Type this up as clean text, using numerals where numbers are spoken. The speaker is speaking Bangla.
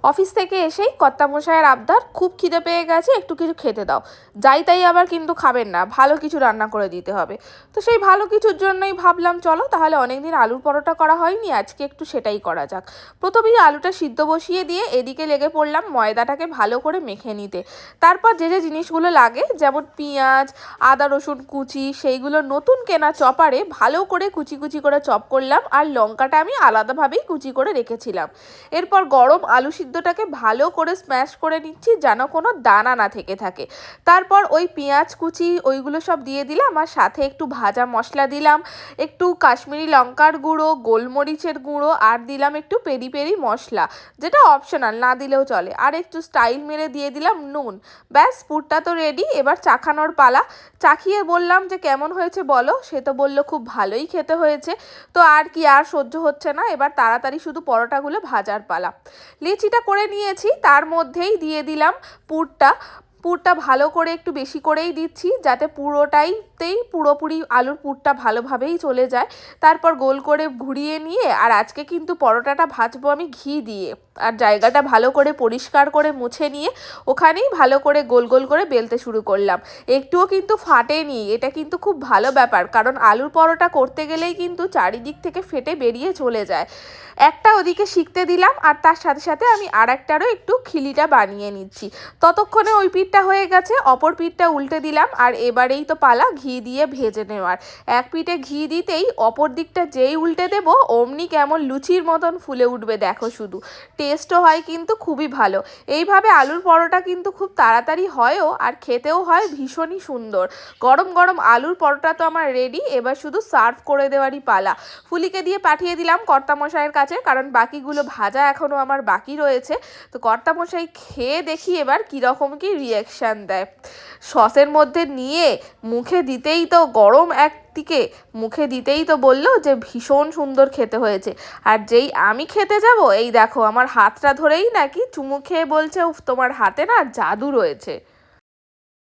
অফিস থেকে এসেই কর্তামশায়ের আবদার, খুব খিদে পেয়ে গেছে, একটু কিছু খেতে দাও। যাই তাই আবার কিন্তু খাবেন না, ভালো কিছু রান্না করে দিতে হবে। তো সেই ভালো কিছুর জন্যই ভাবলাম চলো তাহলে, অনেকদিন আলুর পরোটা করা হয়নি, আজকে একটু সেটাই করা যাক। প্রথমেই আলুটা সিদ্ধ বসিয়ে দিয়ে এদিকে লেগে পড়লাম ময়দাটাকে ভালো করে মেখে নিতে। তারপর যে যে জিনিসগুলো লাগে, যেমন পেঁয়াজ, আদা রসুন কুচি, সেইগুলো নতুন কেনা চপারে ভালো করে কুচি কুচি করে চপ করলাম, আর লঙ্কাটা আমি আলাদাভাবেই কুচি করে রেখেছিলাম। এরপর গরম আলু সিদ্ধটাকে ভালো করে স্ম্যাশ করে নিচ্ছি, যেন কোনো দানা না থেকে থাকে। তারপর ওই পেঁয়াজ কুচি ওইগুলো সব দিয়ে দিলাম, আর সাথে একটু ভাজা মশলা দিলাম, একটু কাশ্মীরি লঙ্কার গুঁড়ো, গোলমরিচের গুঁড়ো, আর দিলাম একটু পেরি পেরি মশলা, যেটা অপশনাল, না দিলেও চলে, আর একটু স্টাইল মেরে দিয়ে দিলাম নুন। ব্যাস, পুরটা তো রেডি, এবার চাখানোর পালা। চাখিয়ে বললাম যে কেমন হয়েছে বলো, সে তো বললো খুব ভালোই খেতে হয়েছে। তো আর কি, আর সহ্য হচ্ছে না, এবার তাড়াতাড়ি শুধু পরোটাগুলো ভাজার পালা। লেচিটা করে নিয়েছি, তার মধ্যেই দিয়ে দিলাম পুরটা। পুরটা ভালো করে একটু বেশি করেই দিচ্ছি, যাতে পুরোটাইতেই পুরোপুরি আলুর পুরটা ভালোভাবেই চলে যায়। তারপর গোল করে ঘুরিয়ে নিয়ে, আর আজকে কিন্তু পরোটাটা ভাজবো আমি ঘি দিয়ে, আর জায়গাটা ভালো করে পরিষ্কার করে মুছে নিয়ে ওখানেই ভালো করে গোল গোল করে বেলতে শুরু করলাম। একটুও কিন্তু ফাটেনি, এটা কিন্তু খুব ভালো ব্যাপার, কারণ আলুর পরোটা করতে গেলেই কিন্তু চারিদিক থেকে ফেটে বেরিয়ে চলে যায়। একটা ওদিকে শিখতে দিলাম, আর তার সাথে সাথে আমি আর একটারও একটু খিলিটা বানিয়ে নিচ্ছি। ততক্ষণে ওই পিঠটা হয়ে গেছে, অপর পিঠটা উল্টে দিলাম, আর এবারেই তো পালা ঘি দিয়ে ভেজে নেওয়ার। এক পিঠে ঘি দিতেই অপর দিকটা যেই উল্টে দেব, অমনি কেমন লুচির মতন ফুলে উঠবে দেখো শুধু। টেস্টও হয় কিন্তু খুবই ভালো। এইভাবে আলুর পরোটা কিন্তু খুব তাড়াতাড়ি হয়ও, আর খেতেও হয় ভীষণই সুন্দর। গরম গরম আলুর পরোটা তো আমার রেডি, এবার শুধু সার্ভ করে দেওয়ারই পালা। ফুলিকে দিয়ে পাঠিয়ে দিলাম কর্তামশাইয়ের কাছে, কারণ বাকিগুলো ভাজা এখনও আমার বাকি রয়েছে। তো কর্তামশাই খেয়ে দেখি এবার কীরকম কি রিয়াকশান দেয়। সসের মধ্যে নিয়ে মুখে দিতেই তো, গরম একদিকে মুখে দিতেই তো বললো যে ভীষণ সুন্দর খেতে হয়েছে। আর যেই আমি খেতে যাব, এই দেখো আমার হাতটা ধরেই নাকি চুমু খেয়ে বলছে, উফ তোমার হাতে না জাদু রয়েছে।